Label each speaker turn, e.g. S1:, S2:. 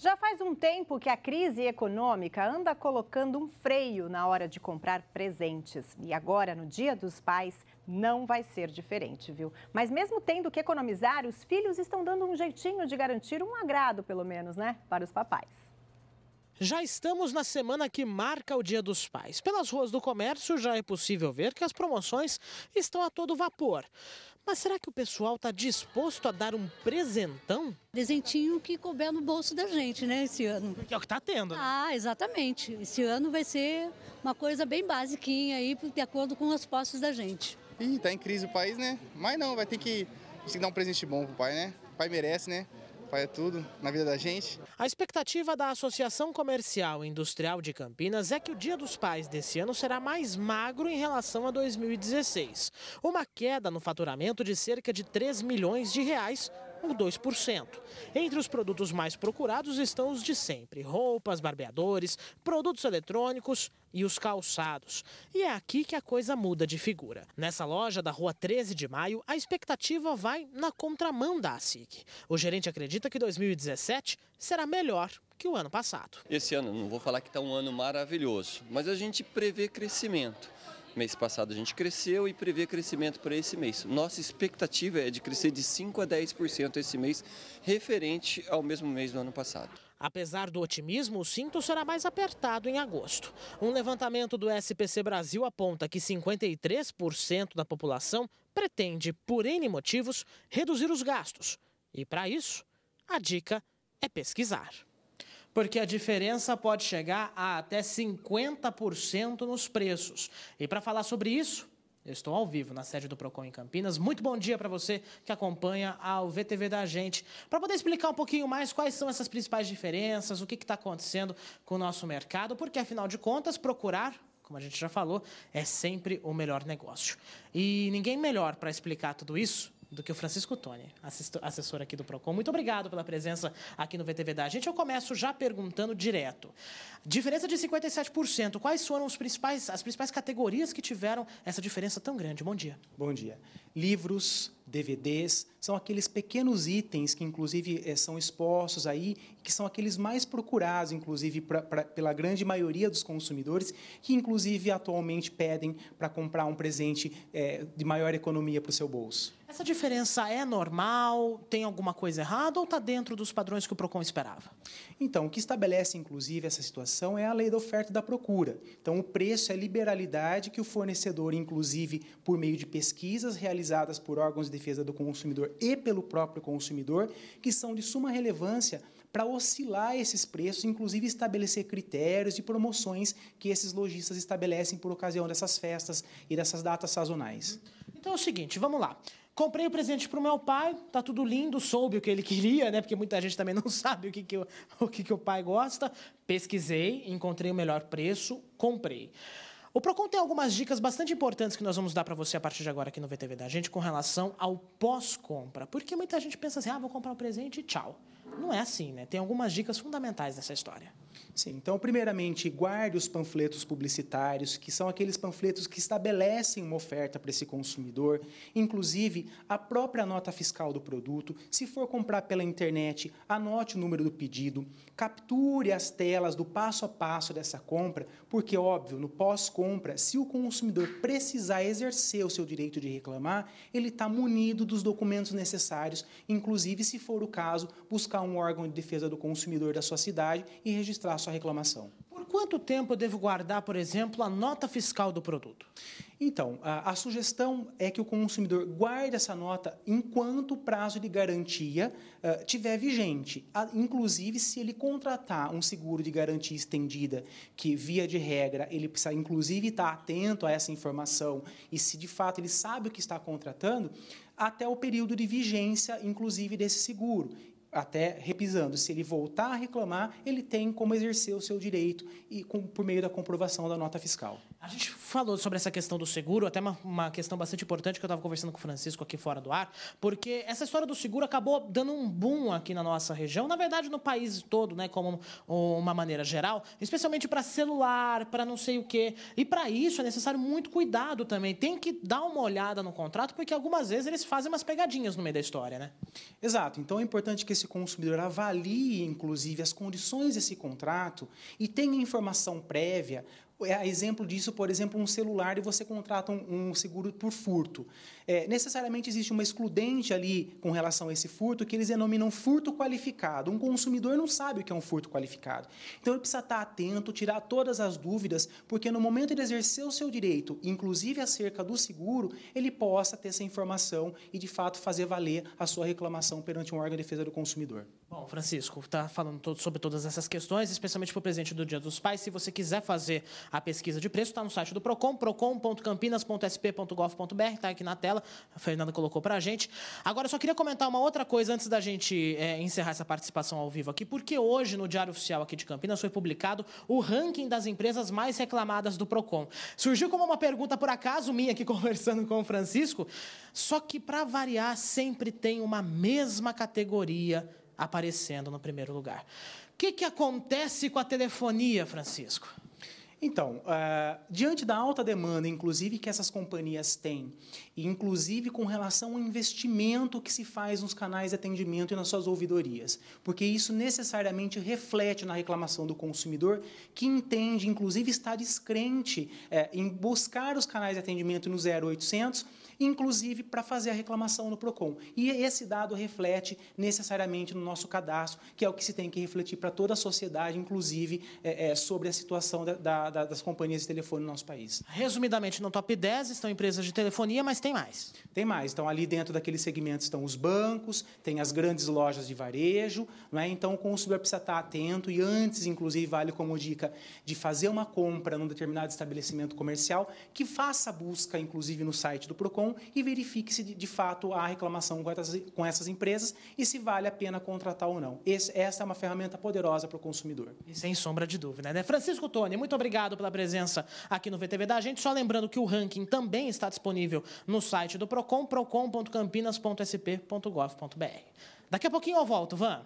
S1: Já faz um tempo que a crise econômica anda colocando um freio na hora de comprar presentes. E agora, no Dia dos Pais, não vai ser diferente, viu? Mas mesmo tendo que economizar, os filhos estão dando um jeitinho de garantir um agrado, pelo menos, né? Para os papais.
S2: Já estamos na semana que marca o Dia dos Pais. Pelas ruas do comércio já é possível ver que as promoções estão a todo vapor. Mas será que o pessoal está disposto a dar um presentão?
S3: Presentinho que couber no bolso da gente, né, esse ano.
S2: Porque é o que está tendo, né?
S3: Ah, exatamente. Esse ano vai ser uma coisa bem basiquinha aí, de acordo com as posses da gente.
S4: Ih, tá em crise o país, né? Mas não, a gente tem que dar um presente bom pro pai, né? O pai merece, né? O pai é tudo na vida da gente.
S2: A expectativa da Associação Comercial e Industrial de Campinas é que o Dia dos Pais desse ano será mais magro em relação a 2016. Uma queda no faturamento de cerca de 3 milhões de reais, ou 2%. Entre os produtos mais procurados estão os de sempre: roupas, barbeadores, produtos eletrônicos e os calçados. E é aqui que a coisa muda de figura. Nessa loja da Rua 13 de Maio, a expectativa vai na contramão da ASIC. O gerente acredita que 2017 será melhor que o ano passado.
S5: Esse ano, não vou falar que está um ano maravilhoso, mas a gente prevê crescimento. Mês passado a gente cresceu e prevê crescimento para esse mês. Nossa expectativa é de crescer de 5% a 10% esse mês, referente ao mesmo mês do ano passado.
S2: Apesar do otimismo, o cinto será mais apertado em agosto. Um levantamento do SPC Brasil aponta que 53% da população pretende, por N motivos, reduzir os gastos. E para isso, a dica é pesquisar. Porque a diferença pode chegar a até 50% nos preços. E para falar sobre isso, eu estou ao vivo na sede do Procon em Campinas. Muito bom dia para você que acompanha o VTV da gente. Para poder explicar um pouquinho mais quais são essas principais diferenças, o que está acontecendo com o nosso mercado, porque afinal de contas, procurar, como a gente já falou, é sempre o melhor negócio. E ninguém melhor para explicar tudo isso do que o Francisco Toni, assessor aqui do Procon. Muito obrigado pela presença aqui no VTV da gente. Eu começo já perguntando direto. Diferença de 57%. Quais foram as principais categorias que tiveram essa diferença tão grande? Bom dia.
S6: Bom dia. Livros, DVDs, são aqueles pequenos itens que, inclusive, são expostos aí, que são aqueles mais procurados, inclusive, pela grande maioria dos consumidores, que, inclusive, atualmente pedem para comprar um presente de maior economia para o seu bolso.
S2: Essa diferença é normal? Tem alguma coisa errada ou está dentro dos padrões que o Procon esperava?
S6: Então, o que estabelece, inclusive, essa situação é a lei da oferta e da procura. Então, o preço é liberalidade que o fornecedor, inclusive, por meio de pesquisas realizadas por órgãos de defesa do consumidor e pelo próprio consumidor, que são de suma relevância para oscilar esses preços, inclusive estabelecer critérios e promoções que esses lojistas estabelecem por ocasião dessas festas e dessas datas sazonais.
S2: Então é o seguinte, vamos lá. Comprei o presente para o meu pai, tá tudo lindo, soube o que ele queria, né? Porque muita gente também não sabe o que o pai gosta. Pesquisei, encontrei o melhor preço, comprei. O Procon tem algumas dicas bastante importantes que nós vamos dar para você a partir de agora aqui no VTV da gente com relação ao pós-compra. Porque muita gente pensa assim, vou comprar um presente e tchau. Não é assim, né? Tem algumas dicas fundamentais nessa história.
S6: Sim, então, primeiramente, guarde os panfletos publicitários, que são aqueles panfletos que estabelecem uma oferta para esse consumidor, inclusive a própria nota fiscal do produto. Se for comprar pela internet, anote o número do pedido, capture as telas do passo a passo dessa compra, porque, óbvio, no pós-compra, se o consumidor precisar exercer o seu direito de reclamar, ele está munido dos documentos necessários, inclusive, se for o caso, buscar um órgão de defesa do consumidor da sua cidade e registrar a sua reclamação.
S2: Por quanto tempo eu devo guardar, por exemplo, a nota fiscal do produto?
S6: Então, a sugestão é que o consumidor guarde essa nota enquanto o prazo de garantia estiver vigente. Inclusive, se ele contratar um seguro de garantia estendida, que, via de regra, ele precisa, inclusive, estar atento a essa informação e se, de fato, ele sabe o que está contratando, até o período de vigência, inclusive, desse seguro. Até, repisando, se ele voltar a reclamar, ele tem como exercer o seu direito por meio da comprovação da nota fiscal.
S2: A gente falou sobre essa questão do seguro, até uma questão bastante importante que eu estava conversando com o Francisco aqui fora do ar, porque essa história do seguro acabou dando um boom aqui na nossa região, na verdade no país todo, né, como uma maneira geral, especialmente para celular, para não sei o quê. E para isso é necessário muito cuidado também. Tem que dar uma olhada no contrato, porque algumas vezes eles fazem umas pegadinhas no meio da história, né?
S6: Exato. Então é importante que esse consumidor avalie, inclusive, as condições desse contrato e tenha informação prévia. Exemplo disso, por exemplo, um celular e você contrata um seguro por furto. Necessariamente existe uma excludente ali com relação a esse furto que eles denominam furto qualificado. Um consumidor não sabe o que é um furto qualificado. Então, ele precisa estar atento, tirar todas as dúvidas, porque no momento de exercer o seu direito, inclusive acerca do seguro, ele possa ter essa informação e, de fato, fazer valer a sua reclamação perante um órgão de defesa do consumidor.
S2: Bom, Francisco, está falando sobre todas essas questões, especialmente para o presente do Dia dos Pais. Se você quiser fazer a pesquisa de preço, está no site do PROCON, procon.campinas.sp.gov.br, está aqui na tela, a Fernanda colocou para a gente. Agora, eu só queria comentar uma outra coisa antes da gente encerrar essa participação ao vivo aqui, porque hoje, no Diário Oficial aqui de Campinas, foi publicado o ranking das empresas mais reclamadas do PROCON. Surgiu como uma pergunta, por acaso, minha aqui conversando com o Francisco, só que, para variar, sempre tem uma mesma categoria aparecendo no primeiro lugar. O que acontece com a telefonia, Francisco?
S6: Então, diante da alta demanda, inclusive, que essas companhias têm, e inclusive com relação ao investimento que se faz nos canais de atendimento e nas suas ouvidorias, porque isso necessariamente reflete na reclamação do consumidor, que entende, inclusive, está descrente em buscar os canais de atendimento no 0800, inclusive para fazer a reclamação no PROCON. E esse dado reflete necessariamente no nosso cadastro, que é o que se tem que refletir para toda a sociedade, inclusive sobre a situação das companhias de telefone no nosso país.
S2: Resumidamente, no top 10 estão empresas de telefonia, mas tem mais.
S6: Tem mais. Então, ali dentro daquele segmento estão os bancos, tem as grandes lojas de varejo, não é? Então, o consumidor precisa estar atento e antes, inclusive, vale como dica de fazer uma compra num determinado estabelecimento comercial, que faça a busca, inclusive, no site do PROCON e verifique se, de fato, há reclamação com essas empresas e se vale a pena contratar ou não. Essa é uma ferramenta poderosa para o consumidor.
S2: E sem sombra de dúvida, né? Francisco Toni, muito obrigado pela presença aqui no VTV da gente. Só lembrando que o ranking também está disponível no site do PROCON, procon.campinas.sp.gov.br. Daqui a pouquinho eu volto, Van.